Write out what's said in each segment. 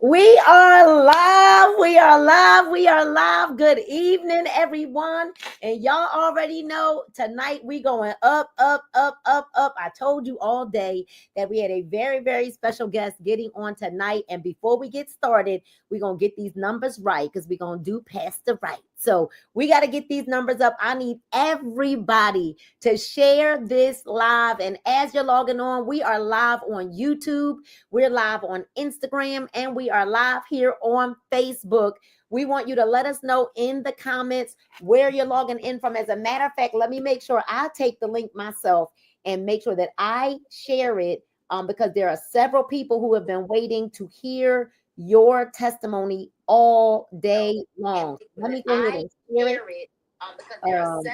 We are live. We are live. We are live. Good evening, everyone. And y'all already know tonight we going up, up, up, up, up. I told you all day that we had a very, very special guest getting on tonight. And before we get started, we're going to get these numbers right because we're going to do past the right. So we got to get these numbers up. I need everybody to share this live. And as you're logging on, we are live on YouTube. We're live on Instagram and we are live here on Facebook. We want you to let us know in the comments where you're logging in from. As a matter of fact, let me make sure I take the link myself and make sure that I share it because there are several people who have been waiting to hear your testimony all day long. Let me go ahead and share it.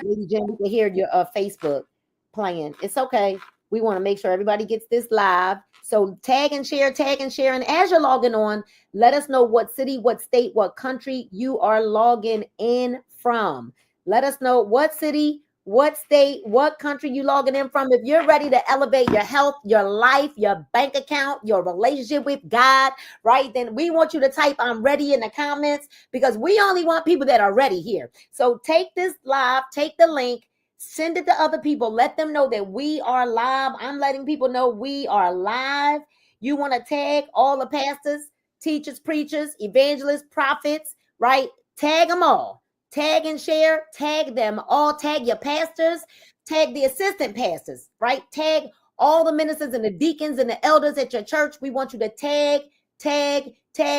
Lady Jen, we can hear your Facebook playing. It's okay. We want to make sure everybody gets this live. So tag and share. And as you're logging on, let us know what city, what state, what country you are logging in from. Let us know what city, what state, what country you logging in from. If you're ready to elevate your health, your life, your bank account, your relationship with God, right? Then we want you to type "I'm ready" in the comments because we only want people that are ready here. So take this live, take the link, send it to other people. Let them know that we are live. I'm letting people know we are live. You want to tag all the pastors, teachers, preachers, evangelists, prophets, right? Tag them all. Tag and share. Tag them all. Tag your pastors. Tag the assistant pastors, right? Tag all the ministers and the deacons and the elders at your church. We want you to tag,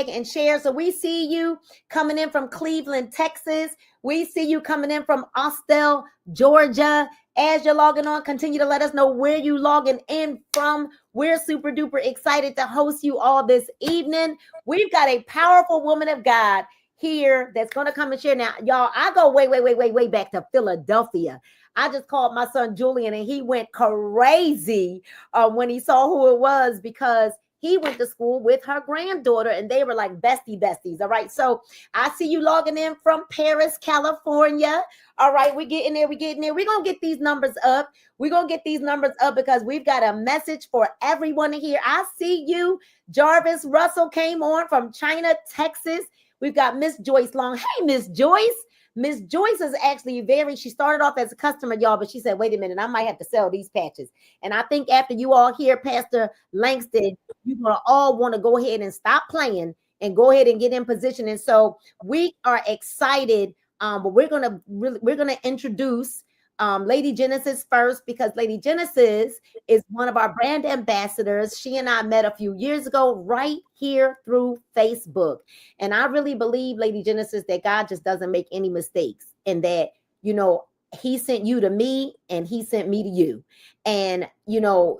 and share. So we see you coming in from Cleveland, Texas. We see you coming in from Austell, Georgia. As you're logging on, continue to let us know where you logging in from. We're super duper excited to host you all this evening. We've got a powerful woman of God here that's going to come and share. Now, y'all, I go way back to Philadelphia. I just called my son Julian and he went crazy when he saw who it was because he went to school with her granddaughter and they were like besties. All right. So I see you logging in from Paris, California. All right. We're getting there. We're going to get these numbers up. We're going to get these numbers up because we've got a message for everyone here. I see you. Jarvis Russell came on from China, Texas. We've got Miss Joyce Long. Hey, Miss Joyce. Miss Joyce is actually she started off as a customer, y'all, but she said, wait a minute, I might have to sell these patches. And I think after you all hear Pastor Langston, you're going to all want to go ahead and stop playing and go ahead and get in position. And so we are excited, but we're going to introduce Lady Genesis first because Lady Genesis is one of our brand ambassadors. She and I met a few years ago right here through Facebook. And I really believe, Lady Genesis, that God just doesn't make any mistakes and that, he sent you to me and he sent me to you. And,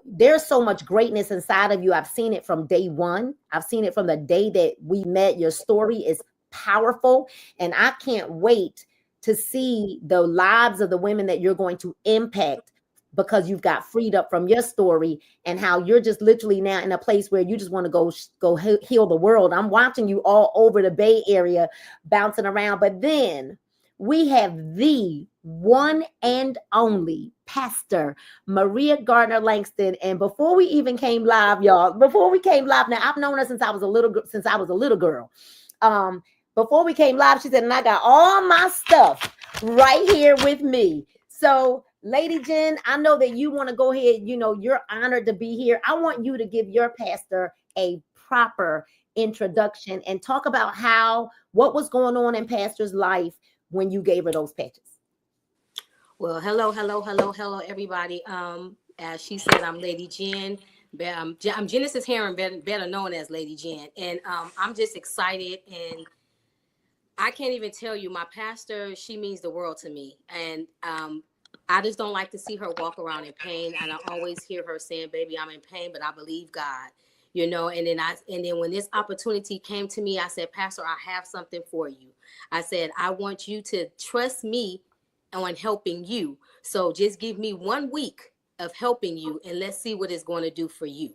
there's so much greatness inside of you. I've seen it from day one. I've seen it from the day that we met. Your story is powerful. And I can't wait to see the lives of the women that you're going to impact because you've got freed up from your story and how you're just literally now in a place where you just want to go heal the world. I'm watching you all over the Bay Area bouncing around. But then we have the one and only Pastor Maria Gardner Langston. And before we even came live, y'all, now I've known her since I was a little girl. Before we came live, she said, and I got all my stuff right here with me. So, Lady Jen, I know that you want to go ahead. You're honored to be here. I want you to give your pastor a proper introduction and talk about what was going on in Pastor's life when you gave her those patches. Well, hello, everybody. As she said, I'm Lady Jen. I'm Genesis Heron, better known as Lady Jen. And I'm just excited and I can't even tell you, my pastor, she means the world to me. And I just don't like to see her walk around in pain. And I always hear her saying, baby, I'm in pain, but I believe God, and then when this opportunity came to me, I said, Pastor, I have something for you. I said, I want you to trust me on helping you. So just give me 1 week of helping you and let's see what it's going to do for you.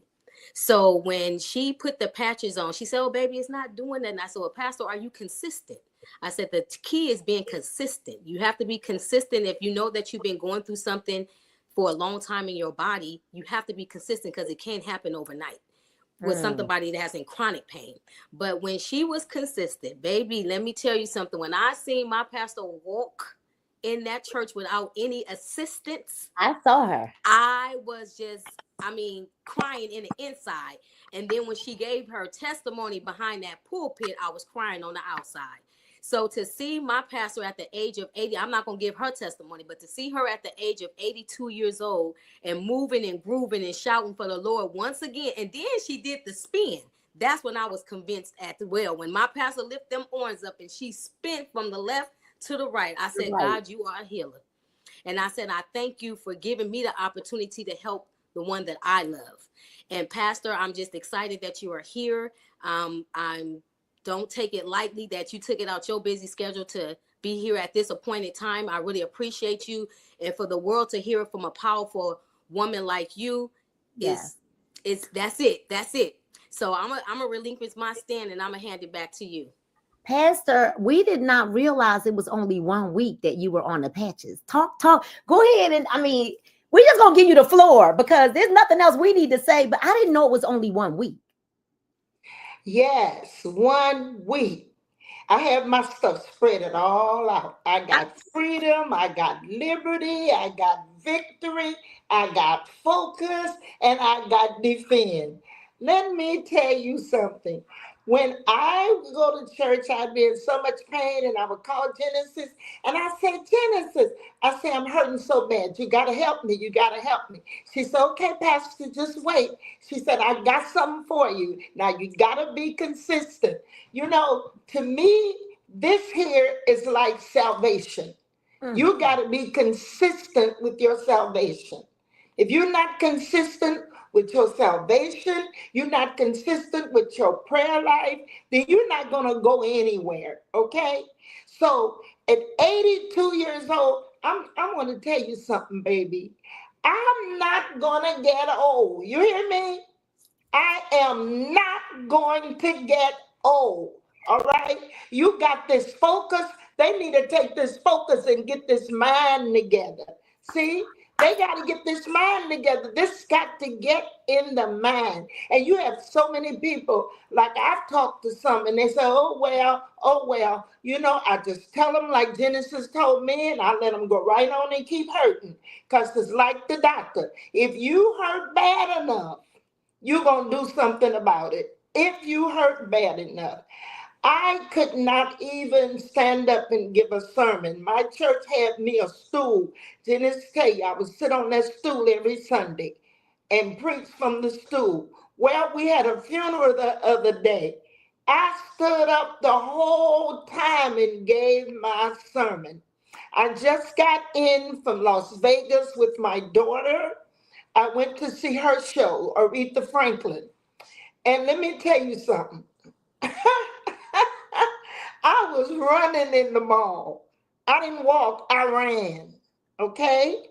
So when she put the patches on, she said, oh, baby, it's not doing that. And I said, well, Pastor, are you consistent? I said, the key is being consistent. You have to be consistent. If you know that you've been going through something for a long time in your body, you have to be consistent because it can't happen overnight. with somebody that has in chronic pain. But when she was consistent, baby, let me tell you something. When I seen my pastor walk in that church without any assistance, I saw her. I was just, I mean, crying in the inside. And then when she gave her testimony behind that pulpit, I was crying on the outside. So to see my pastor at the age of 80, I'm not going to give her testimony, but to see her at the age of 82 years old and moving and grooving and shouting for the Lord once again. And then she did the spin. That's when I was convinced at the well. When my pastor lifted them arms up and she spin from the left to the right, I said, God, you are a healer. And I said, I thank you for giving me the opportunity to help the one that I love. And Pastor, I'm just excited that you are here. I'm don't take it lightly that you took it out your busy schedule to be here at this appointed time. I really appreciate you. And for the world to hear it from a powerful woman like you, that's it. So I'm gonna relinquish my stand and I'm gonna hand it back to you. Pastor, we did not realize it was only 1 week that you were on the patches. Talk. Go ahead. And I mean, we're just going to give you the floor because there's nothing else we need to say, but I didn't know it was only 1 week. Yes, 1 week. I have my stuff spread it all out. I got freedom, I got liberty, I got victory, I got focus, and I got defend. Let me tell you something. When I go to church, I'd be in so much pain, and I would call Genesis, and I say, Genesis, I say, I'm hurting so bad. You got to help me. You got to help me. She said, okay, Pastor, just wait. She said, I got something for you. Now, you got to be consistent. You know, to me, this here is like salvation. You got to be consistent with your salvation. If you're not consistent with your salvation, you're not consistent with your prayer life, then you're not going to go anywhere, okay? So at 82 years old, I'm going to tell you something, baby. I'm not going to get old. You hear me? I am not going to get old. All right? You got this focus. They need to take this focus and get this mind together. See? They got to get this mind together. This got to get in the mind. And you have so many people, like I've talked to some, and they say, oh, well. You know, I just tell them like Genesis told me, and I let them go right on and keep hurting. Because it's like the doctor. If you hurt bad enough, you're going to do something about it. If you hurt bad enough. I could not even stand up and give a sermon. My church had me a stool. Didn't tell you, I would sit on that stool every Sunday and preach from the stool. Well, we had a funeral the other day. I stood up the whole time and gave my sermon. I just got in from Las Vegas with my daughter. I went to see her show, Aretha Franklin. And let me tell you something. I was running in the mall. I didn't walk, I ran. Okay?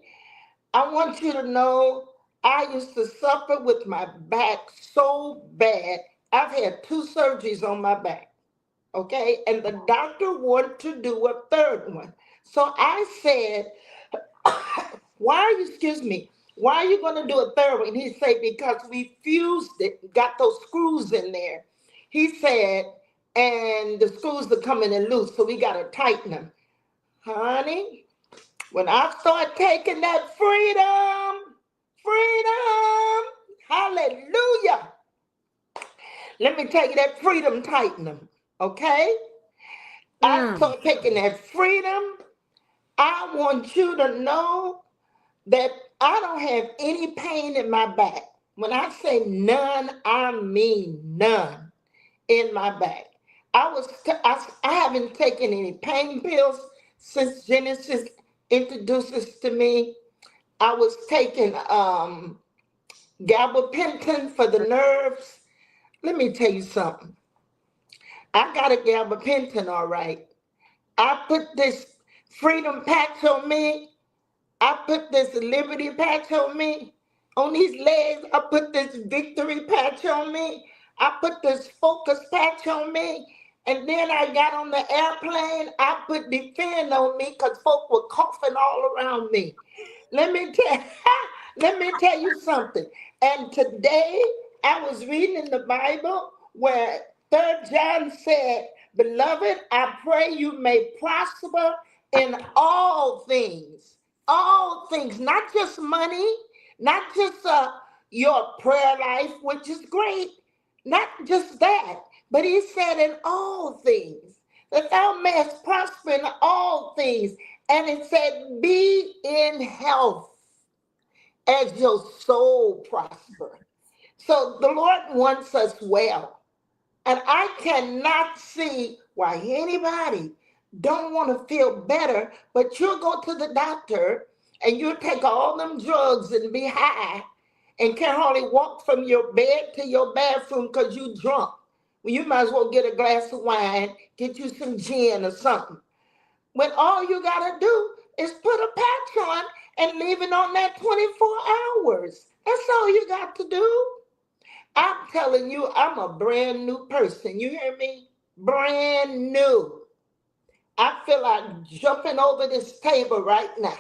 I want you to know I used to suffer with my back so bad. I've had 2 surgeries on my back. Okay? And the doctor wanted to do a third one. So I said, why are you going to do a third one? He said, because we fused it, got those screws in there. He said, and the screws are coming in loose, so we got to tighten them. Honey, when I start taking that hallelujah. Let me tell you that freedom tighten them, okay? I start taking that freedom. I want you to know that I don't have any pain in my back. When I say none, I mean none in my back. I haven't taken any pain pills since Genesis introduces to me. I was taking gabapentin for the nerves. Let me tell you something. I got a gabapentin, all right. I put this freedom patch on me. I put this liberty patch on me. On these legs, I put this victory patch on me. I put this focus patch on me. And then I got on the airplane. I put defend on me because folk were coughing all around me. Let me tell you something. And today, I was reading in the Bible where 3rd John said, "Beloved, I pray you may prosper in all things, not just money, not just your prayer life, which is great, not just that, but he said in all things, that thou mayest prosper in all things." And it said, "Be in health as your soul prosper." So the Lord wants us well. And I cannot see why anybody don't want to feel better, but you'll go to the doctor and you'll take all them drugs and be high and can't hardly walk from your bed to your bathroom because you drunk. Well, you might as well get a glass of wine, get you some gin or something. When all you got to do is put a patch on and leave it on that 24 hours. That's all you got to do. I'm telling you, I'm a brand new person. You hear me? Brand new. I feel like jumping over this table right now.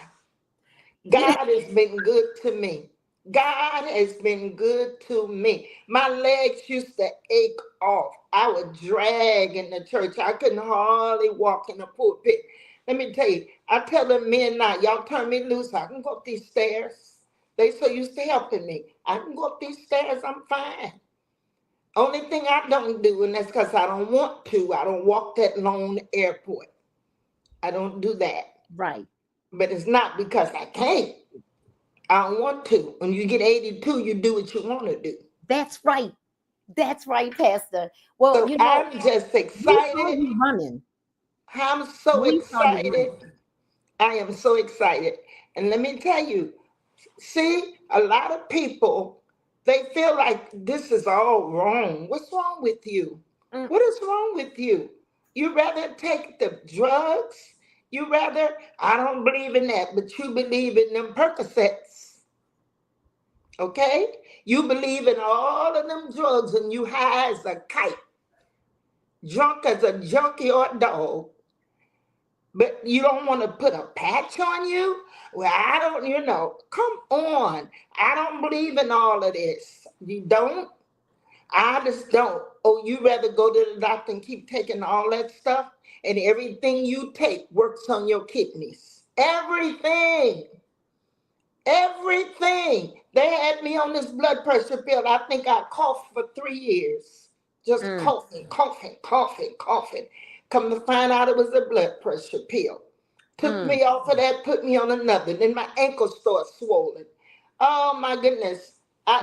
God has been good to me. God has been good to me. My legs used to ache off. I would drag in the church. I couldn't hardly walk in the pulpit. Let me tell you, I tell them men now, y'all turn me loose. I can go up these stairs. They so used to helping me. I can go up these stairs. I'm fine. Only thing I don't do, and that's because I don't want to, I don't walk that long airport. I don't do that. Right. But it's not because I can't. I don't want to. When you get 82, you do what you want to do. That's right. That's right, Pastor. Well, So I'm just we saw excited. you running. I'm so We saw you excited. running. I am so excited. And let me tell you, see, a lot of people, they feel like this is all wrong. What's wrong with you? Mm. What is wrong with you? You rather take the drugs? You rather, I don't believe in that, but you believe in them Percocets. Okay? You believe in all of them drugs and you high as a kite, drunk as a junkie or a dog. But you don't want to put a patch on you? Well, I don't, come on. I don't believe in all of this. You don't? I just don't. Oh, you rather go to the doctor and keep taking all that stuff? And everything you take works on your kidneys. Everything. Everything. They had me on this blood pressure pill. I think I coughed for 3 years. Just coughing. Come to find out it was a blood pressure pill. Took me off of that, put me on another. Then my ankles start swollen. Oh my goodness.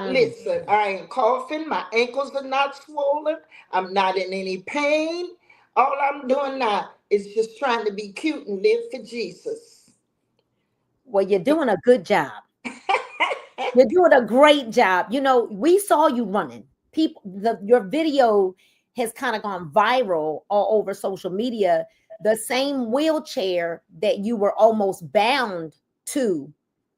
Listen, I ain't coughing. My ankles are not swollen. I'm not in any pain. All I'm doing now is just trying to be cute and live for Jesus. Well, you're doing a good job. You're doing a great job. We saw you running. Your video has kind of gone viral all over social media. The same wheelchair that you were almost bound to,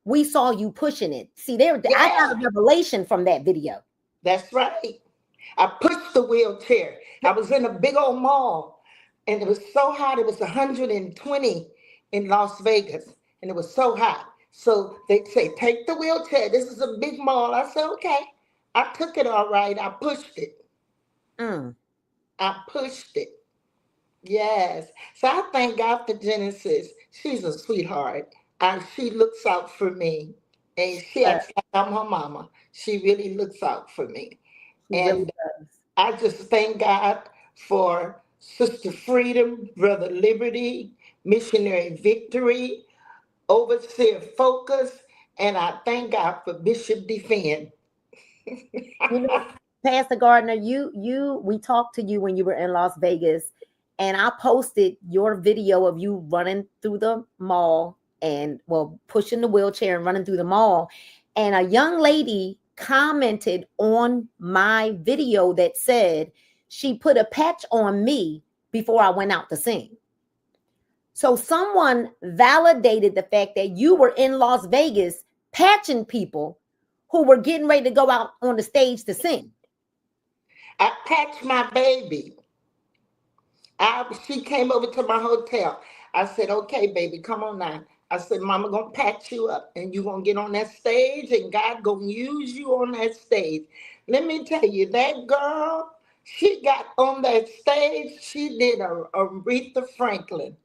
we saw you pushing it. See, I got a revelation from that video. That's right. I pushed the wheelchair. I was in a big old mall, and it was so hot. It was 120 in Las Vegas, and it was so hot. So they say, take the wheelchair. This is a big mall. I said, okay. I took it all right. I pushed it. I pushed it. Yes. So I thank God for Genesis. She's a sweetheart. And she looks out for me. And she acts like I'm her mama. She really looks out for me. And I just thank God for Sister Freedom, Brother Liberty, Missionary Victory, Overseer Focus, and I thank God for Bishop Defend. Pastor Gardner, we talked to you when you were in Las Vegas, and I posted your video of you running through the mall and pushing the wheelchair and running through the mall. And a young lady commented on my video that said she put a patch on me before I went out to sing. So someone validated the fact that you were in Las Vegas patching people who were getting ready to go out on the stage to sing. I patched my baby. She came over to my hotel. I said, okay, baby, come on now. I said, Mama gonna patch you up and you gonna get on that stage and God gonna use you on that stage. Let me tell you, that girl, she got on that stage. She did a Aretha Franklin,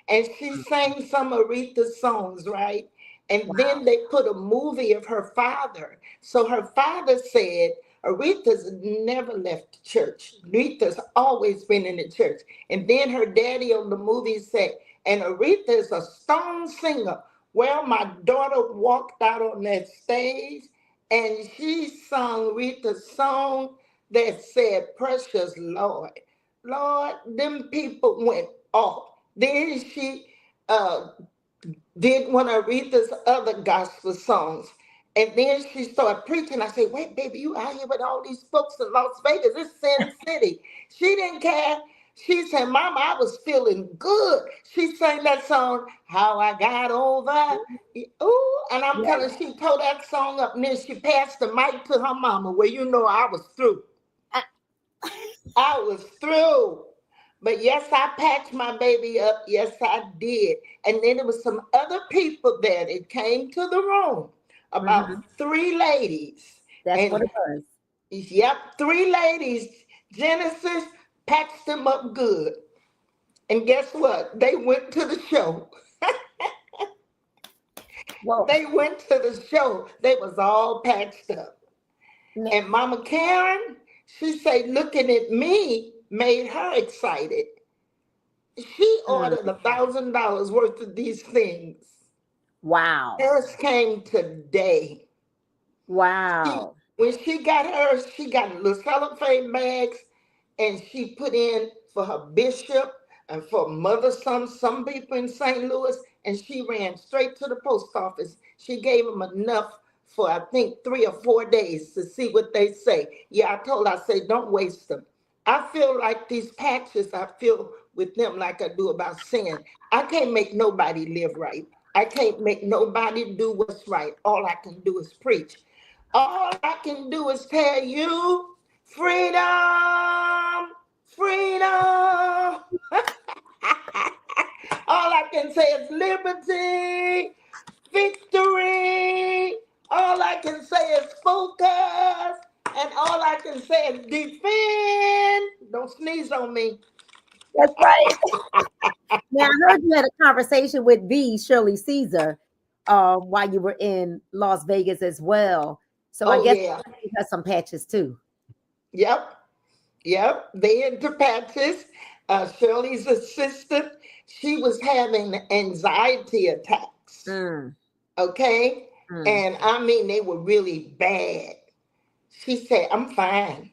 and she sang some Aretha songs, right? And Wow. then they put a movie of her father. So her father said, Aretha's never left the church. Aretha's always been in the church. And then her daddy on the movie said, and Aretha is a stone singer. Well, my daughter walked out on that stage and she sung Rita's song that said, Precious Lord. Lord, them people went off. Then she uh, did one of Rita's other gospel songs. And then she started preaching. I said, wait, baby, you out here with all these folks in Las Vegas. It's Sin City. She didn't care. She said, Mama, I was feeling good. She sang that song, How I Got Over. Ooh, and I'm Yeah. telling you, she tore that song up and then she passed the mic to her mama. Well, you know, I was through. I was through. But yes, I patched my baby up. Yes, I did. And then there was some other people there that came to the room. Mhm. About three ladies. That's what And it was. yep, three ladies. Genesis patched them up good. And guess what? They went to the show. Well, They went to the show. They was all patched up. n- And Mama Karen, she said, looking at me made her excited. She mm, ordered $1,000 worth of these things. wow. Hers came today. She, Wow. when she got hers, she got little cellophane bags and she put in for her bishop and for mother some people in St. Louis, and she ran straight to the post office. She gave them enough for I think 3 or 4 days to see what they say. Yeah, I told her, I said, don't waste them. I feel like these patches, I feel with them like I do about sin. I can't make nobody live right. I can't make nobody do what's right. All I can do is preach. All I can do is tell you freedom, freedom. All I can say is liberty, victory. All I can say is focus. And all I can say is defend. Don't sneeze on me. That's right. Now I heard you had a conversation with the Shirley Caesar while you were in Las Vegas as well. So I Oh, guess yeah. you got some patches too. Yep. Yep. They into patches. Shirley's assistant, she was having anxiety attacks. Mm, Okay. mm. And I mean, they were really bad. She said, I'm fine.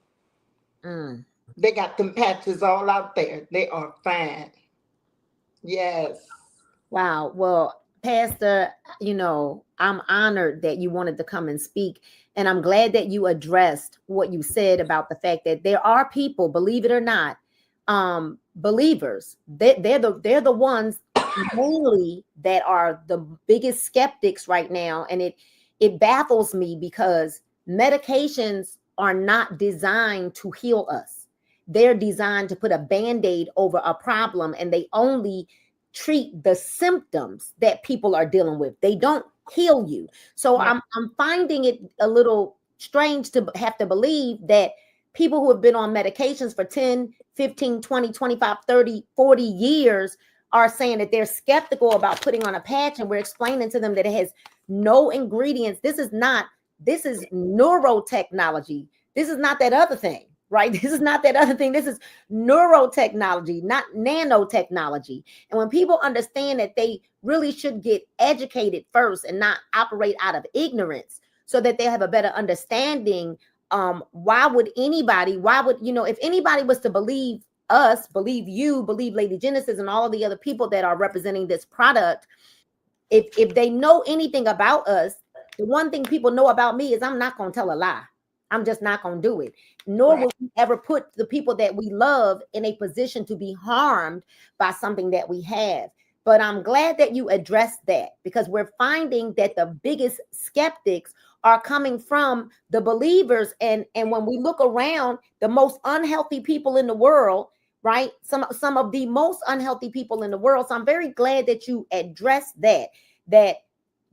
Mm. They got them patches all out there. They are fine. Yes. Wow. Well, Pastor, I'm honored that you wanted to come and speak. And I'm glad that you addressed what you said about the fact that there are people, believe it or not, believers. They're the ones mainly that are the biggest skeptics right now. And it baffles me because medications are not designed to heal us. They're designed to put a band-aid over a problem, and they only treat the symptoms that people are dealing with. They don't heal you. So No. I'm finding it a little strange to have to believe that people who have been on medications for 10, 15, 20, 25, 30, 40 years are saying that they're skeptical about putting on a patch, and we're explaining to them that it has no ingredients. This is neurotechnology. This is not that other thing, right? This is not that other thing. This is neurotechnology, not nanotechnology. And when people understand that, they really should get educated first and not operate out of ignorance, so that they have a better understanding. Why would if anybody was to believe us, believe you, believe Lady Genesis and all of the other people that are representing this product, if they know anything about us, the one thing people know about me is I'm not going to tell a lie. I'm just not going to do it. Nor Right. will we ever put the people that we love in a position to be harmed by something that we have. But I'm glad that you addressed that, because we're finding that the biggest skeptics are coming from the believers. And when we look around, the most unhealthy people in the world, right? Some of the most unhealthy people in the world. So I'm very glad that you addressed that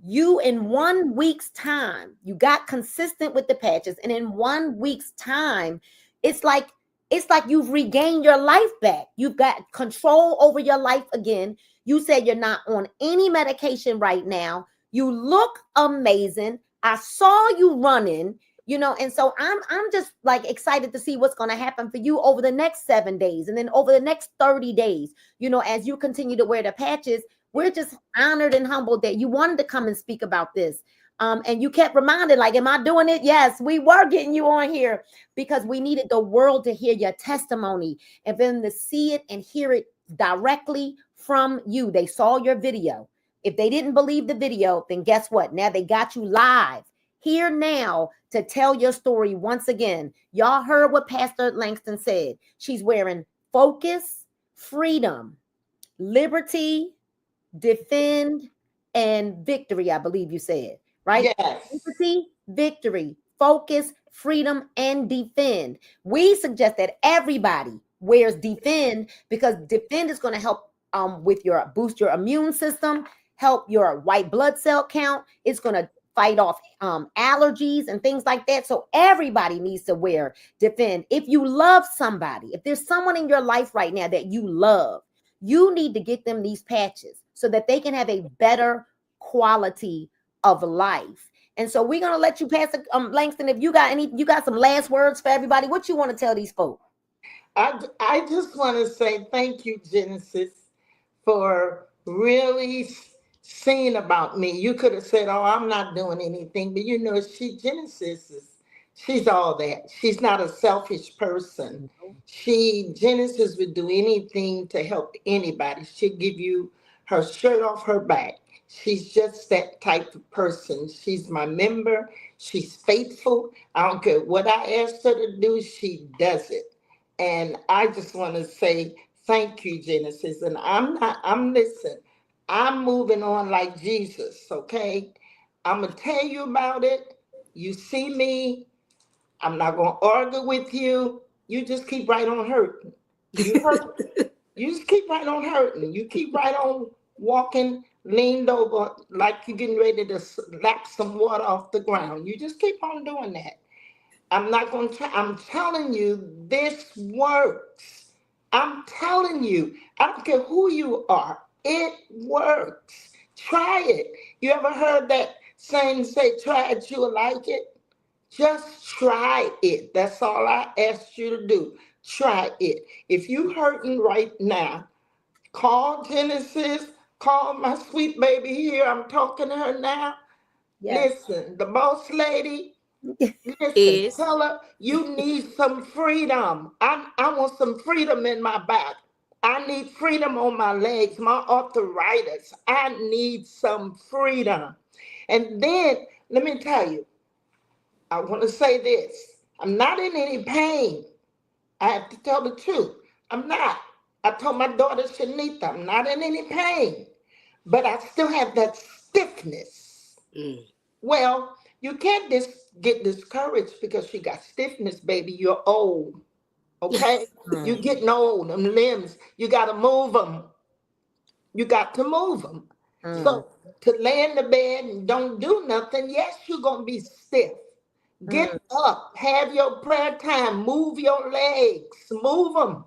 You in 1 week's time, you got consistent with the patches, and in 1 week's time, it's like you've regained your life back. You've got control over your life again. You said you're not on any medication right now. You look amazing. I saw you running, and so I'm just like excited to see what's going to happen for you over the next 7 days, and then over the next 30 days, as you continue to wear the patches. We're just honored and humbled that you wanted to come and speak about this. And you kept reminding, like, am I doing it? Yes, we were getting you on here because we needed the world to hear your testimony and then to see it and hear it directly from you. They saw your video. If they didn't believe the video, then guess what? Now they got you live here now to tell your story once again. Y'all heard what Pastor Langston said. She's wearing focus, freedom, liberty, defend, and victory, I believe you said, right? Yes. Liberty, victory, focus, freedom, and defend. We suggest that everybody wears defend because defend is going to help with your boost your immune system, help your white blood cell count. It's going to fight off allergies and things like that. So everybody needs to wear defend. If you love somebody, if there's someone in your life right now that you love, you need to get them these patches so that they can have a better quality of life. And so we're going to let you pass Langston, if you got some last words for everybody, what you want to tell these folks? I just want to say thank you, Genesis, for really seeing about me. You could have said, oh, I'm not doing anything, but she's all that. She's not a selfish person. Genesis would do anything to help anybody. She'd give you her shirt off her back. She's just that type of person. She's my member. She's faithful. I don't care what I asked her to do, she does it. And I just want to say thank you, Genesis. And listen, I'm moving on like Jesus, okay? I'm going to tell you about it. You see me. I'm not going to argue with you. You just keep right on hurting. You hurt. You just keep right on hurting. You keep right on walking, leaned over like you're getting ready to lap some water off the ground. You just keep on doing that. I'm not going to try. I'm telling you, this works. I'm telling you, I don't care who you are. It works. Try it. You ever heard that saying, say, try it, you'll like it? Just try it. That's all I asked you to do. Try it. If you hurting right now, call Genesis, call my sweet baby here. I'm talking to her now. Yes. Listen, the boss lady, listen, tell her you need some freedom. I want some freedom in my back. I need freedom on my legs, my arthritis. I need some freedom. And then, let me tell you, I want to say this. I'm not in any pain. I have to tell the truth. I'm not. I told my daughter, Shanita, I'm not in any pain. But I still have that stiffness. Well, you can't get discouraged because she got stiffness, baby. You're old. Okay? You're getting old. Them limbs, you got to move them. You got to move them. So to lay in the bed and don't do nothing, yes, you're going to be stiff. Get up. Have your prayer time. Move your legs. Move them.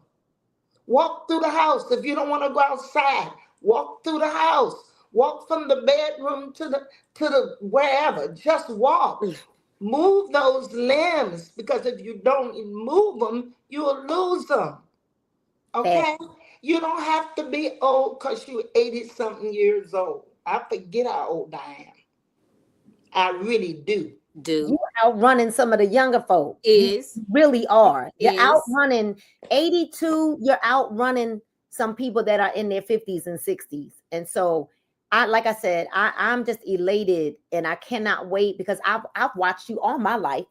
Walk through the house. If you don't want to go outside, walk through the house. Walk from the bedroom to the wherever. Just walk. Move those limbs, because if you don't move them, you'll lose them. Okay? You don't have to be old because you're 80-something years old. I forget how old I am. I really do. You outrunning some of the younger folks. You really are. You're outrunning 82. You're outrunning some people that are in their 50s and 60s. And so like I said, I'm just elated, and I cannot wait because I've watched you all my life,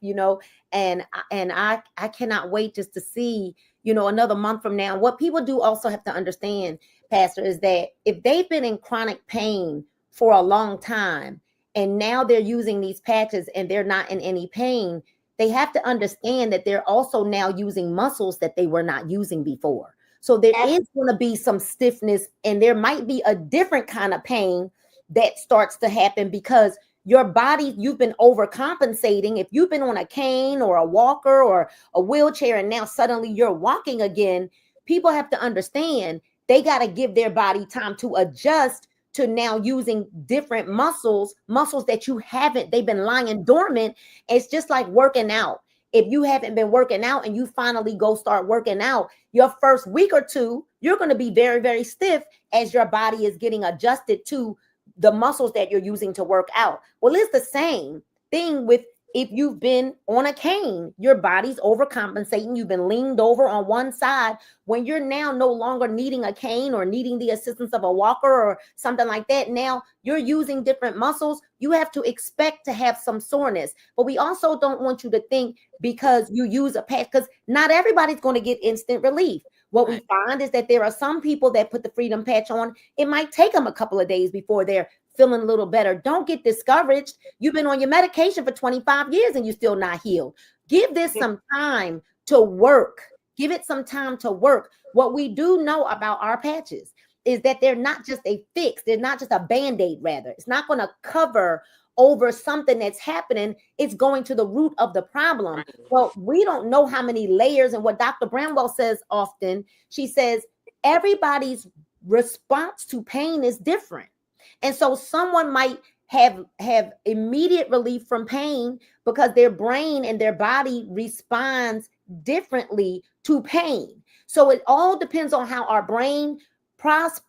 and I cannot wait just to see, another month from now. What people do also have to understand, Pastor, is that if they've been in chronic pain for a long time, and now they're using these patches and they're not in any pain, they have to understand that they're also now using muscles that they were not using before. So there is going to be some stiffness, and there might be a different kind of pain that starts to happen because your body, you've been overcompensating. If you've been on a cane or a walker or a wheelchair and now suddenly you're walking again, people have to understand they got to give their body time to adjust to now using different muscles that you haven't, they've been lying dormant. It's just like working out. If you haven't been working out and you finally go start working out, your first week or two, you're going to be very, very stiff as your body is getting adjusted to the muscles that you're using to work out. Well, it's the same thing with if you've been on a cane, your body's overcompensating. You've been leaned over on one side. When you're now no longer needing a cane or needing the assistance of a walker or something like that, now you're using different muscles. You have to expect to have some soreness. But we also don't want you to think because you use a patch, because not everybody's going to get instant relief. What we find is that there are some people that put the freedom patch on. It might take them a couple of days before they're feeling a little better. Don't get discouraged. You've been on your medication for 25 years and you're still not healed. Give this some time to work. Give it some time to work. What we do know about our patches is that they're not just a fix. They're not just a Band-Aid, rather. It's not going to cover over something that's happening. It's going to the root of the problem. Well, we don't know how many layers, and what Dr. Bramwell says often, she says everybody's response to pain is different. And so someone might have immediate relief from pain because their brain and their body responds differently to pain. So it all depends on how our brain processes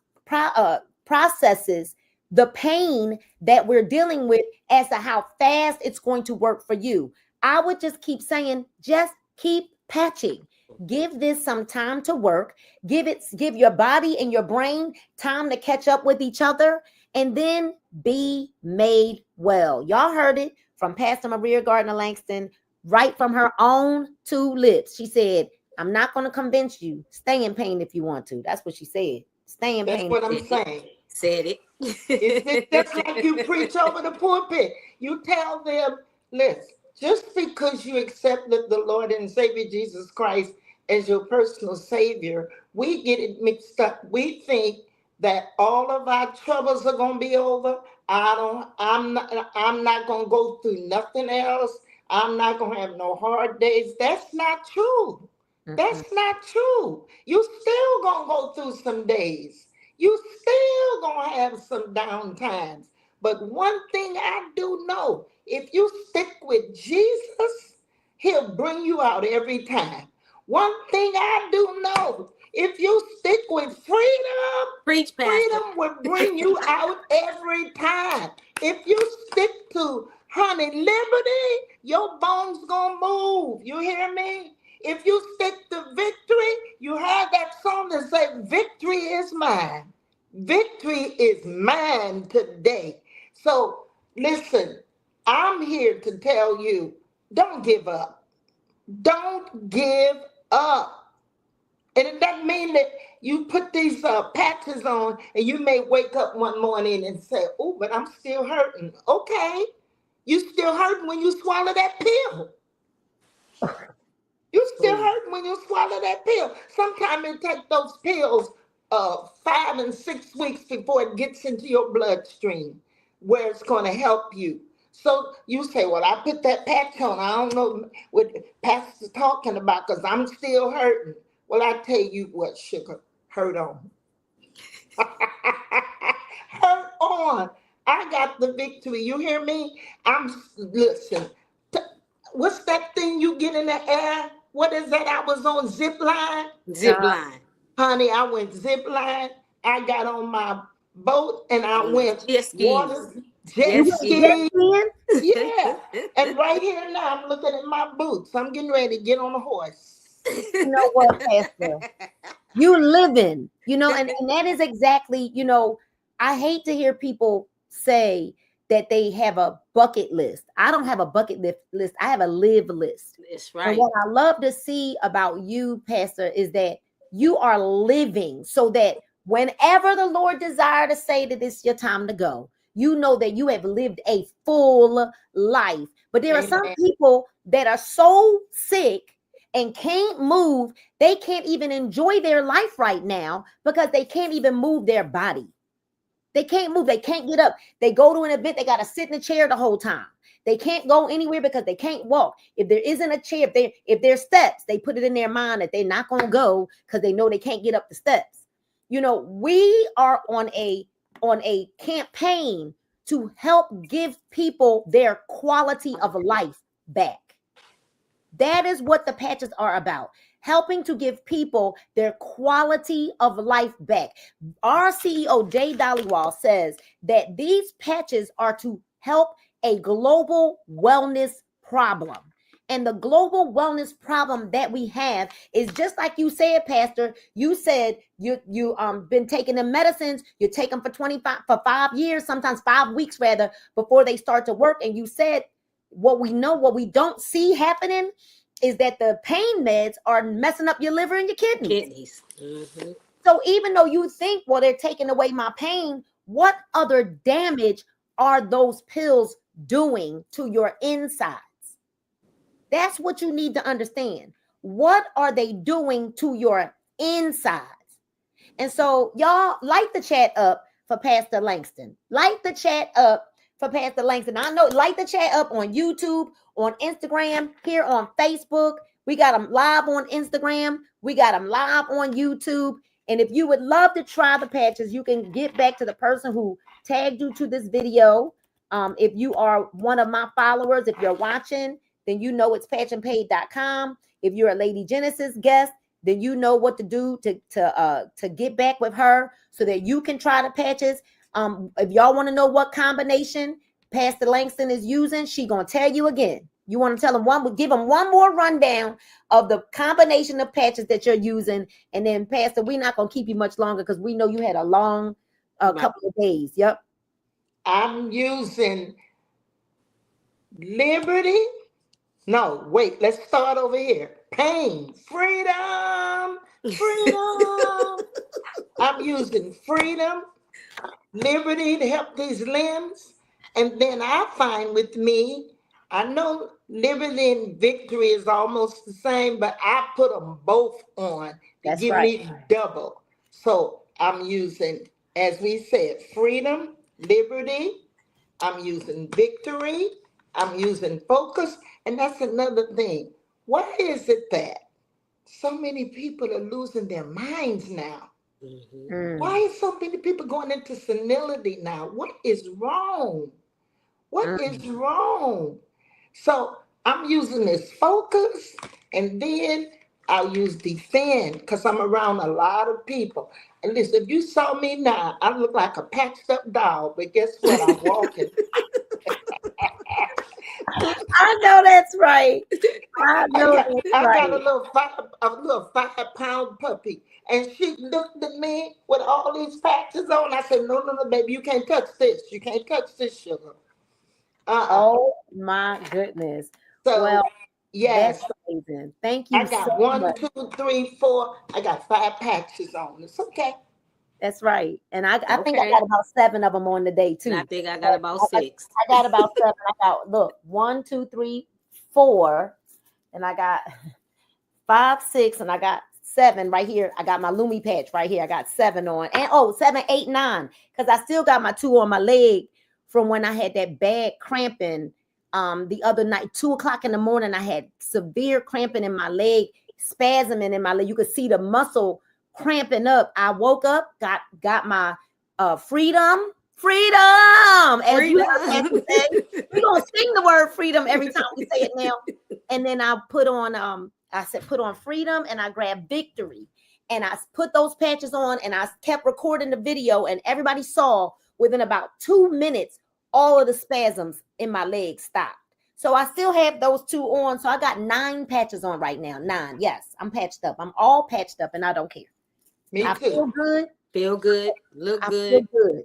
the pain that we're dealing with as to how fast it's going to work for you. I would just keep saying, just keep patching. Give this some time to work. Give your body and your brain time to catch up with each other, and then be made well. Y'all heard it from Pastor Maria Gardner Langston, right from her own two lips. She said, I'm not going to convince you. Stay in pain if you want to. That's what she said. Stay in pain. That's what I'm saying. Said it. It's just like you preach over the pulpit. You tell them, listen, just because you accepted the Lord and Savior Jesus Christ as your personal Savior, we get it mixed up. We think that all of our troubles are gonna be over. I'm not gonna go through nothing else. I'm not gonna have no hard days. That's not true. That's not true. You still gonna go through some days. You still gonna have some down times. But one thing I do know, if you stick with Jesus, he'll bring you out every time. One thing I do know, if you stick with freedom, Preach, Pastor. freedom will bring you out every time. If you stick to honey liberty, your bones gonna move. You hear me? If you stick to victory, you have that song that says, victory is mine. Victory is mine today. So listen, I'm here to tell you, don't give up. Don't give up. And it doesn't mean that you put these patches on and you may wake up one morning and say, oh, but I'm still hurting. Okay. You still hurting when you swallow that pill. You still hurting when you swallow that pill. Sometimes it takes those pills 5 and 6 weeks before it gets into your bloodstream where it's going to help you. So you say, well, I put that patch on. I don't know what Pastor's talking about because I'm still hurting. Well, I tell you what, sugar, hurt on. Hurt on. I got the victory. You hear me? Listen, what's that thing you get in the air? What is that? I was on zip line. Zip line. Honey, I went zip line. I got on my boat and I went jet skis. water, jet ski. Yeah. And right here now, I'm looking at my boots. I'm getting ready to get on a horse. You know what, Pastor? You living, and that is exactly, I hate to hear people say that they have a bucket list. I don't have a bucket list. I have a live list. That's right. And what I love to see about you, Pastor, is that you are living so that whenever the Lord desires to say that it's your time to go, you know that you have lived a full life. But there are some people that are so sick and can't move. They can't even enjoy their life right now because they can't even move their body. They can't move. They can't get up. They go to an event. They got to sit in a chair the whole time. They can't go anywhere because they can't walk. If there isn't a chair, if there's steps, they put it in their mind that they're not going to go because they know they can't get up the steps. You know, we are on a campaign to help give people their quality of life back. That is what the patches are about. Helping to give people their quality of life back. Our CEO, Jay Dollywall, says that these patches are to help a global wellness problem. And the global wellness problem that we have is just like you said, Pastor. You said you been taking the medicines. You take them for 5 years, sometimes 5 weeks rather, before they start to work. And you said what we don't see happening is that the pain meds are messing up your liver and your kidneys. Mm-hmm. So even though you think, well, they're taking away my pain, what other damage are those pills doing to your insides? That's what you need to understand. What are they doing to your insides? And so y'all light the chat up for Pastor Langston. Light the chat up for Pastor Langston. I know, light the chat up on YouTube, on Instagram, here on Facebook. We got them live on Instagram. We got them live on YouTube. And if you would love to try the patches, you can get back to the person who tagged you to this video. If you are one of my followers, if you're watching, then you know it's patchandpaid.com. If you're a Lady Genesis guest, then you know what to do to get back with her so that you can try the patches. If y'all want to know what combination Pastor Langston is using, she gonna tell you again. You want to tell them give them one more rundown of the combination of patches that you're using, and then Pastor, we're not gonna keep you much longer because we know you had a long couple of days. Yep. I'm using Liberty. No, wait, let's start over here. Pain, freedom. I'm using freedom, liberty to help these limbs. And then I find with me, I know liberty and victory is almost the same, but I put them both on to give me double. So I'm using, as we said, freedom, liberty. I'm using victory. I'm using focus. And that's another thing. Why is it that so many people are losing their minds now? Mm-hmm. Why is so many people going into senility now? What is wrong? What is wrong? So I'm using this focus, and then I'll use defend because I'm around a lot of people. And listen, if you saw me now, I look like a patched up doll, but guess what? I'm walking. I know that's right. I got a little 5-pound puppy, and she looked at me with all these patches on. I said, "No, baby, you can't touch this. You can't touch this, sugar." Oh my goodness! So, well, yes, that's amazing. Thank you. I got so 1, much. 2, 3, 4. I got 5 patches on. It's okay. That's right. And I think I got about 7 of them on the day too. And I think I got about 6. I got about 7. I got 1, 2, 3, 4, and I got 5, 6, and I got 7 right here. I got my Lumi patch right here. I got 7 on, and 7, 8, 9, because I still got my 2 on my leg from when I had that bad cramping the other night. 2:00 in the morning, I had severe cramping in my leg, spasming in my leg. You could see the muscle cramping up. I woke up, got my freedom. As you heard me say, we're gonna sing the word freedom every time we say it now. And then I put on put on freedom, and I grabbed victory, and I put those patches on, and I kept recording the video, and everybody saw within about 2 minutes all of the spasms in my legs stopped. So I still have those 2 on. So I got 9 patches on right now. 9. Yes, I'm patched up. I'm all patched up, and I don't care. Me I too. feel good. Feel good. Look I good. feel good.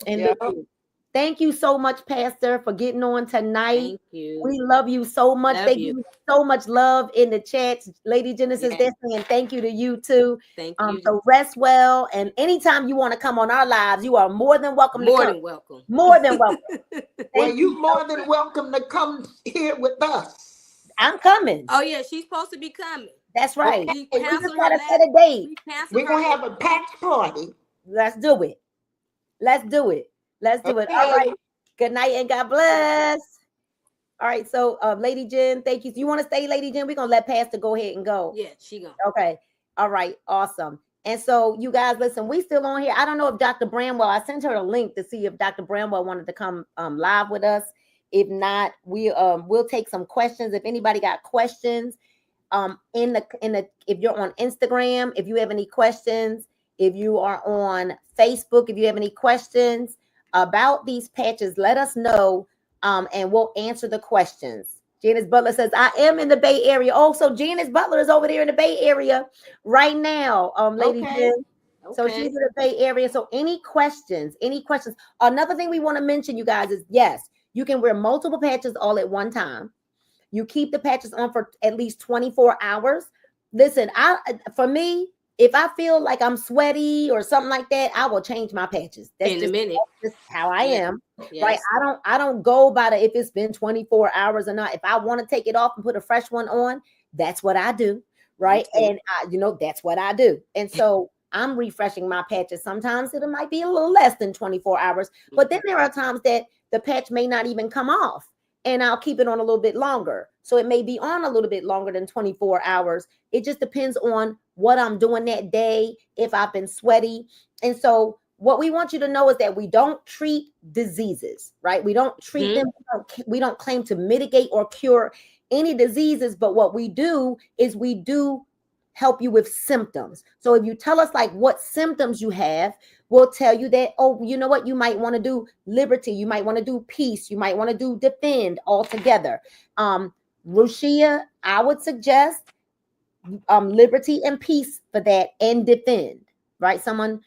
And look good. Thank you so much, Pastor, for getting on tonight. Thank you. We love you so much. Love They you. give you so much love in the chat. Lady Genesis, they're saying thank you to you too. Thank you. So rest well. And anytime you want to come on our lives, you are more than welcome to come. More than welcome. More than welcome. Well, you more than welcome to come here with us. I'm coming. Oh yeah, she's supposed to be coming. That's right. We We just canceled gotta her set a date. We're gonna have a patch party. Let's do it. Let's do it. Let's do it. All Okay. right. Good night and God bless. All right. So, Lady Jen, thank you. You want to stay, Lady Jen? We're gonna let Pastor go ahead and go. Yeah, she gone. Okay. All right. Awesome. And so, you guys, listen. We still on here. I don't know if Dr. Bramwell. I sent her a link to see if Dr. Bramwell wanted to come live with us. If not, we'll take some questions. If anybody got questions, in the if you're on Instagram, if you have any questions, if you are on Facebook, if you have any questions about these patches, let us know, and we'll answer the questions. Janice Butler says, I am in the Bay Area. Oh, so Janice Butler is over there in the Bay Area right now, Lady Okay. Jen. So she's in the Bay Area. So any questions, Another thing we want to mention, you guys, is yes, you can wear multiple patches all at one time. You keep the patches on for at least 24 hours. Listen, for me, if I feel like I'm sweaty or something like that, I will change my patches. That's In a minute. That's just how I am. Yes. Right? I don't go by if it's been 24 hours or not. If I want to take it off and put a fresh one on, that's what I do. Right? Okay. And that's what I do. And so I'm refreshing my patches. Sometimes it might be a little less than 24 hours, but then there are times that the patch may not even come off, and I'll keep it on a little bit longer. So it may be on a little bit longer than 24 hours. It just depends on what I'm doing that day, if I've been sweaty. And so what we want you to know is that we don't treat diseases, right? We don't treat them. We don't claim to mitigate or cure any diseases, but what we do is we do help you with symptoms. So if you tell us like what symptoms you have, we'll tell you that, oh, you know what, you might want to do liberty, you might want to do peace, you might want to do defend altogether. Rushia, I would suggest liberty and peace for that, and defend, right? Someone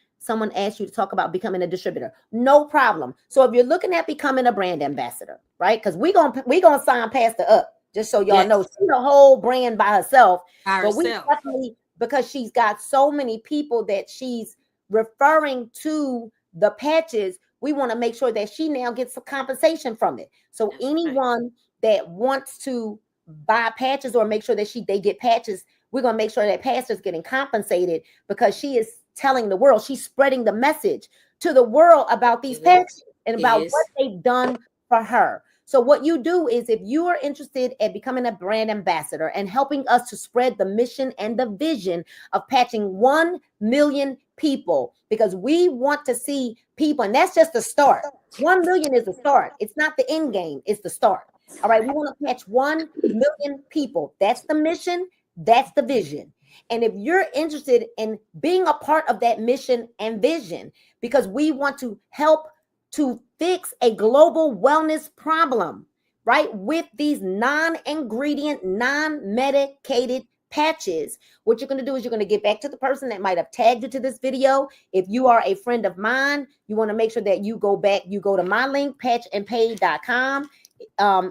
asked you to talk about becoming a distributor. No problem. So if you're looking at becoming a brand ambassador, right? Because we gonna sign Pastor up, just so y'all know, she's a whole brand by herself. But we definitely, because she's got so many people that she's referring to the patches, we want to make sure that she now gets some compensation from it. So anyone that wants to buy patches or make sure that they get patches, we're going to make sure that Pastor's getting compensated, because she is telling the world, she's spreading the message to the world about these patches and about what they've done for her. So what you do is, if you are interested in becoming a brand ambassador and helping us to spread the mission and the vision of patching 1 million people, because we want to see people, and that's just the start. 1 million is the start. It's not the end game, it's the start. All right, we want to patch 1 million people. That's the mission, that's the vision. And if you're interested in being a part of that mission and vision, because we want to help to fix a global wellness problem, right? With these non-ingredient, non-medicated patches, what you're going to do is you're going to get back to the person that might have tagged you to this video. If you are a friend of mine, you want to make sure that you go to my link, patchandpay.com.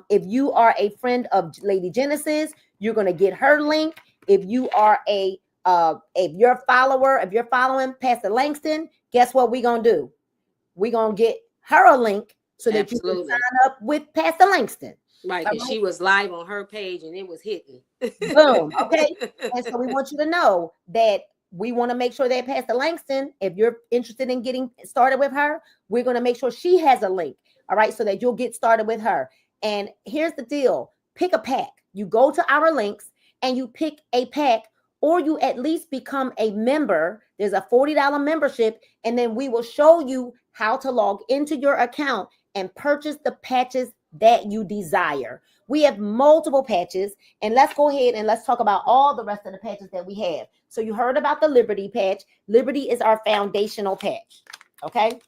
If you are a friend of Lady Genesis, you're going to get her link. If you are if you're following Pastor Langston, guess what we're going to do? We're going to get her a link so that you can sign up with Pastor Langston. Right, because she was live on her page and it was hitting. Boom. Okay. And so we want you to know that we want to make sure that Pastor Langston, if you're interested in getting started with her, we're going to make sure she has a link. All right. So that you'll get started with her. And here's the deal. Pick a pack. You go to our links and you pick a pack, or you at least become a member. There's a $40 membership, and then we will show you how to log into your account and purchase the patches that you desire. We have multiple patches, and let's go ahead and let's talk about all the rest of the patches that we have. So you heard about the Liberty patch. Liberty is our foundational patch. Okay.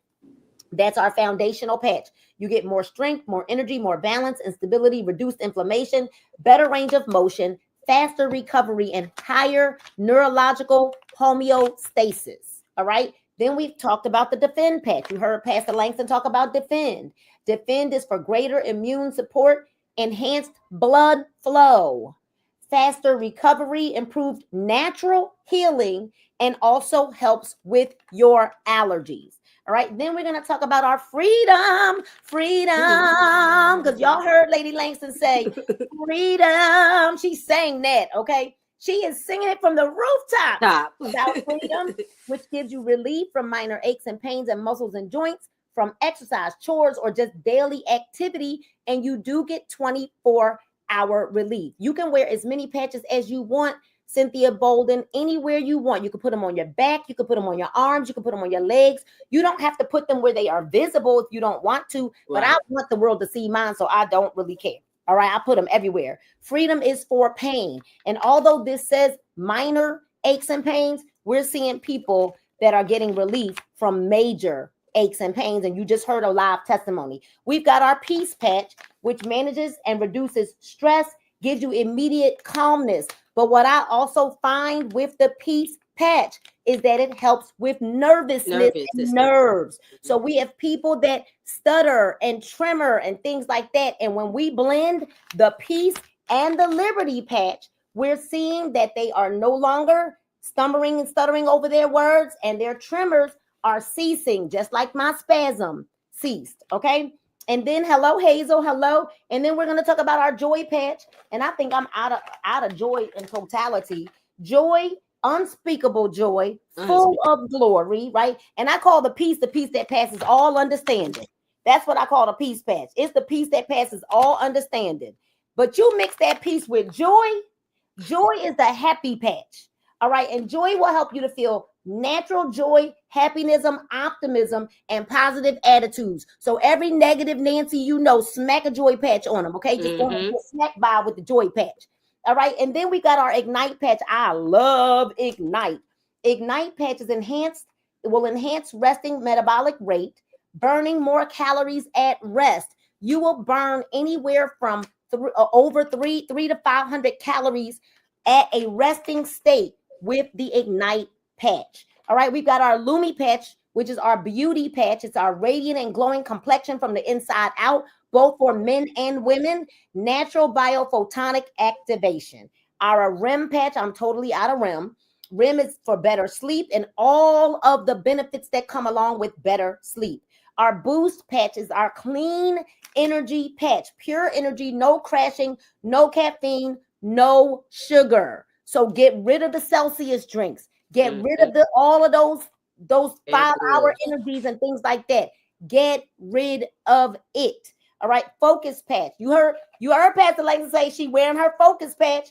That's our foundational patch. You get more strength, more energy, more balance and stability, reduced inflammation, better range of motion, faster recovery, and higher neurological homeostasis. All right. Then we've talked about the Defend patch. You heard Pastor Langston talk about Defend. Defend is for greater immune support, enhanced blood flow, faster recovery, improved natural healing, and also helps with your allergies. All right, then we're going to talk about our freedom, because y'all heard Lady Langston say freedom. She's saying that, okay? She is singing it from the rooftop Top. about freedom, which gives you relief from minor aches and pains and muscles and joints from exercise, chores, or just daily activity. And you do get 24-hour relief. You can wear as many patches as you want, Cynthia Bolden, anywhere you want. You can put them on your back. You can put them on your arms. You can put them on your legs. You don't have to put them where they are visible if you don't want to. But I want the world to see mine, so I don't really care. All right, I put them everywhere. Freedom is for pain. And although this says minor aches and pains, we're seeing people that are getting relief from major aches and pains. And you just heard a live testimony. We've got our peace patch, which manages and reduces stress, gives you immediate calmness. But what I also find with the peace patch is that it helps with nervousness and nerves. So we have people that stutter and tremor and things like that. And when we blend the peace and the liberty patch, we're seeing that they are no longer stumbling and stuttering over their words, and their tremors are ceasing, just like my spasm ceased. Okay. And then hello, Hazel, hello. And then we're going to talk about our joy patch. And I think I'm out of joy in totality. Joy, unspeakable joy, full of glory, right? And I call the peace that passes all understanding. That's what I call the peace patch. It's the peace that passes all understanding. But you mix that peace with joy. Joy is the happy patch. All right. And joy will help you to feel natural joy, happiness, optimism, and positive attitudes. So every negative Nancy, you know, smack a joy patch on them. Okay. Just get smacked by with the joy patch. All right. And then we got our ignite patch. I love ignite. Ignite patch is enhanced. It will enhance resting metabolic rate, burning more calories at rest. You will burn anywhere from over 300 to 500 calories at a resting state with the ignite patch. All right, we've got our Lumi patch, which is our beauty patch. It's our radiant and glowing complexion from the inside out, both for men and women. Natural biophotonic activation. Our REM patch, I'm totally out of REM. REM is for better sleep and all of the benefits that come along with better sleep. Our boost patch is our clean energy patch, pure energy, no crashing, no caffeine, no sugar. So get rid of the Celsius drinks. Get rid of all of those 5-hour energies and things like that. Get rid of it. All right. Focus patch. You heard Pastor Langston say she wearing her focus patch.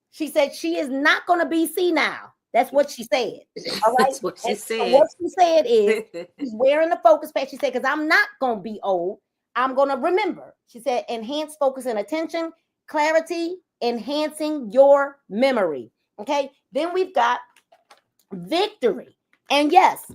She said she is not going to be senile. That's what she said. All right. That's what she said. So what she said is she's wearing the focus patch. She said, because I'm not going to be old. I'm going to remember. She said, enhance focus and attention, clarity, enhancing your memory. Okay. Then we've got victory. And yes,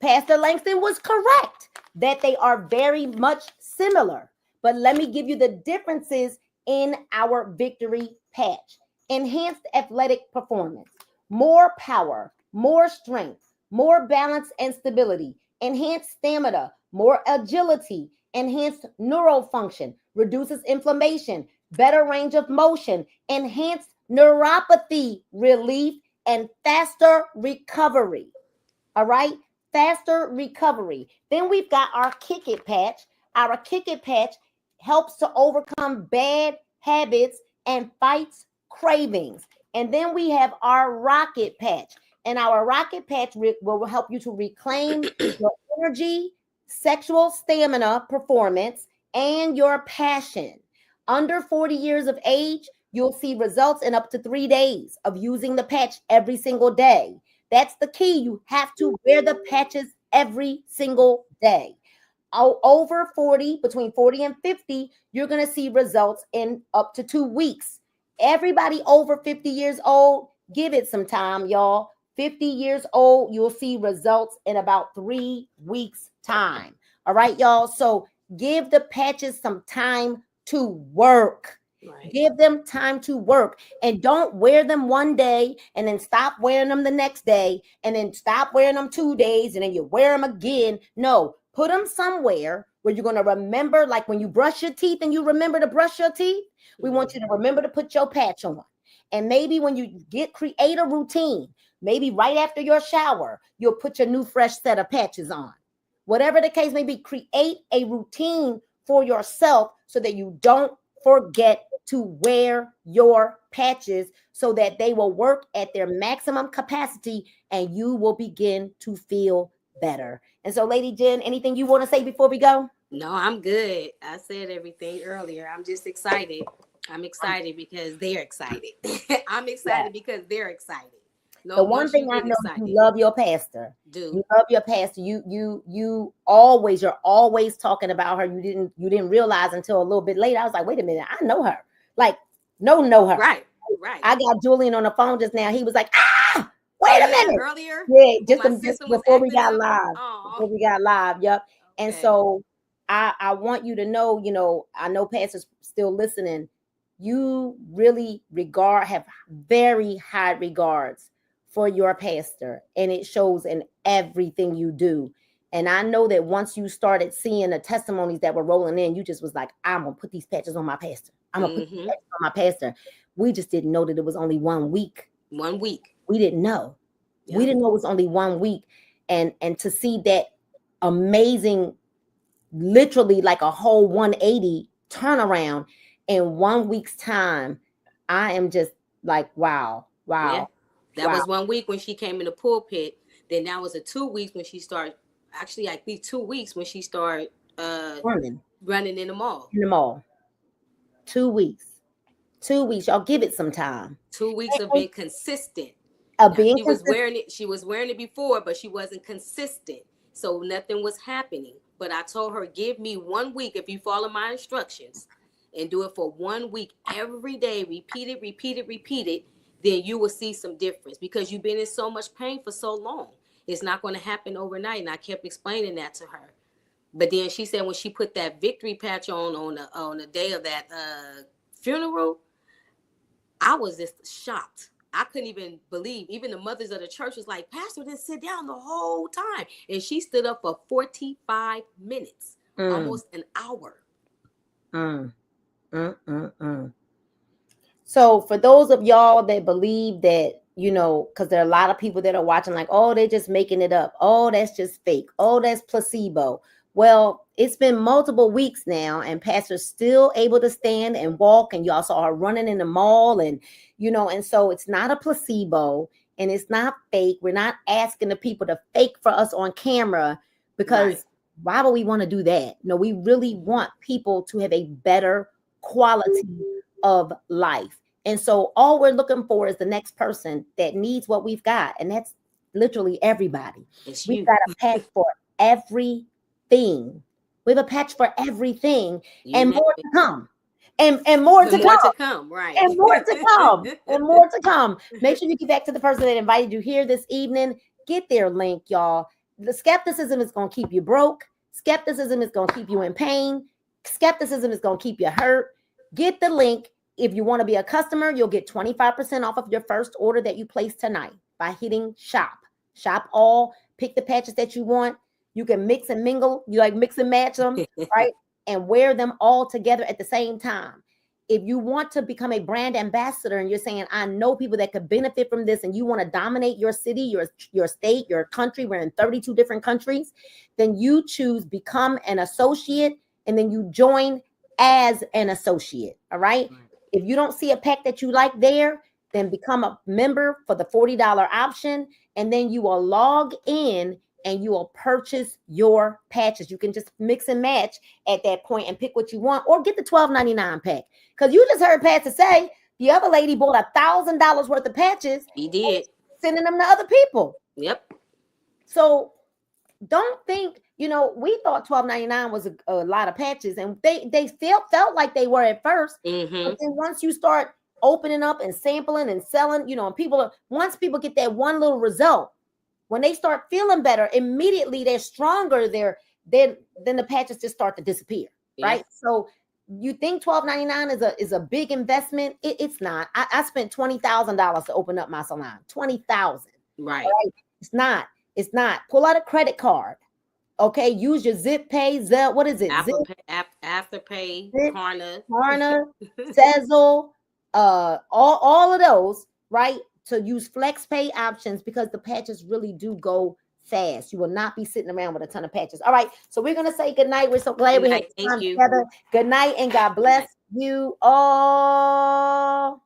Pastor Langston was correct that they are very much similar. But let me give you the differences in our victory patch. Enhanced athletic performance, more power, more strength, more balance and stability, enhanced stamina, more agility, enhanced neural function, reduces inflammation, better range of motion, enhanced neuropathy relief, and faster recovery. All right, faster recovery. Then we've got our Kick It patch. Our Kick It patch helps to overcome bad habits and fights cravings. And then we have our Rocket patch. And our Rocket patch will help you to reclaim your energy, sexual stamina, performance, and your passion. Under 40 years of age, you'll see results in up to 3 days of using the patch every single day. That's the key. You have to wear the patches every single day. Over 40, between 40 and 50, you're going to see results in up to 2 weeks. Everybody over 50 years old, give it some time, y'all. 50 years old, you'll see results in about 3 weeks' time. All right, y'all. So give the patches some time to work. Right. Give them time to work, and don't wear them one day and then stop wearing them the next day and then stop wearing them 2 days and then you wear them again. No, put them somewhere where you're going to remember, like when you brush your teeth and you remember to brush your teeth, we want you to remember to put your patch on. And maybe when you create a routine, maybe right after your shower, you'll put your new fresh set of patches on. Whatever the case may be, create a routine for yourself so that you don't forget to wear your patches so that they will work at their maximum capacity and you will begin to feel better. And so, Lady Jen, anything you want to say before we go? No, I'm good. I said everything earlier. I'm just excited. I'm excited because they're excited. I'm excited because they're excited. No, The one once you thing I get know, excited, you love your pastor. do. You love your pastor. You're always talking about her. You didn't realize until a little bit later. I was like, wait a minute, I know her. Like, know her. Right. I got Julian on the phone just now. He was like, wait a minute. Earlier? Yeah, just My system was before we acting got up? live. Aw. Before we got live. Yep. Okay. And so I want you to know, I know pastors still listening. You really have very high regards for your pastor, and it shows in everything you do. And I know that once you started seeing the testimonies that were rolling in, you just was like, I'm gonna put these patches on my pastor. I'm gonna put these patches on my pastor. We just didn't know that it was only 1 week. 1 week. We didn't know. Yep. We didn't know it was only 1 week. And to see that amazing, literally like a whole 180 turnaround in 1 week's time, I am just like, wow. Yeah. That was 1 week when she came in the pulpit. Then that was 2 weeks when she started. Actually, I think 2 weeks when she started running in the mall. 2 weeks. 2 weeks. Y'all give it some time. 2 weeks of being consistent. She was wearing it before, but she wasn't consistent. So nothing was happening. But I told her, give me 1 week if you follow my instructions and do it for 1 week every day, repeat it, then you will see some difference because you've been in so much pain for so long. It's not going to happen overnight. And I kept explaining that to her. But then she said when she put that victory patch on the day of that funeral, I was just shocked. I couldn't even believe. Even the mothers of the church was like, Pastor didn't sit down the whole time. And she stood up for 45 minutes, almost an hour. So for those of y'all that believe that, because there are a lot of people that are watching like, oh, they're just making it up. Oh, that's just fake. Oh, that's placebo. Well, it's been multiple weeks now and pastor's still able to stand and walk. And y'all saw her running in the mall and, and so it's not a placebo and it's not fake. We're not asking the people to fake for us on camera because why would we want to do that? No, we really want people to have a better quality of life. And so all we're looking for is the next person that needs what we've got. And that's literally everybody. We've got a patch for everything. We have a patch for everything and more to come. And more to come. Right. And more to come. And more to come. Make sure you get back to the person that invited you here this evening. Get their link, y'all. The skepticism is going to keep you broke. Skepticism is going to keep you in pain. Skepticism is going to keep you hurt. Get the link. If you want to be a customer, you'll get 25% off of your first order that you place tonight by hitting shop. Shop all. Pick the patches that you want. You can mix and mingle. You like mix and match them, right? And wear them all together at the same time. If you want to become a brand ambassador and you're saying, I know people that could benefit from this and you want to dominate your city, your state, your country, we're in 32 different countries, then you choose become an associate and then you join as an associate, all right? If you don't see a pack that you like there, then become a member for the $40 option and then you will log in and you will purchase your patches. You can just mix and match at that point and pick what you want or get the $12.99 pack. Because you just heard Pastor say the other lady bought $1,000 worth of patches. He did. Sending them to other people. Yep. So don't think, we thought $12.99 was a lot of patches and they felt like they were at first. But then once you start opening up and sampling and selling, and once people get that one little result, when they start feeling better, immediately they're stronger then the patches just start to disappear, right? So you think $12.99 is a big investment? It's not. I spent $20,000 to open up my salon. $20,000. Right. It's not. Pull out a credit card. Okay, use your Zip Pay, Zelle. What is it? Afterpay, Klarna, Sezzle, all of those, right? To use flex pay options because the patches really do go fast. You will not be sitting around with a ton of patches. All right, so we're gonna say good night. We're so glad we had time together. Good night and God bless. you all.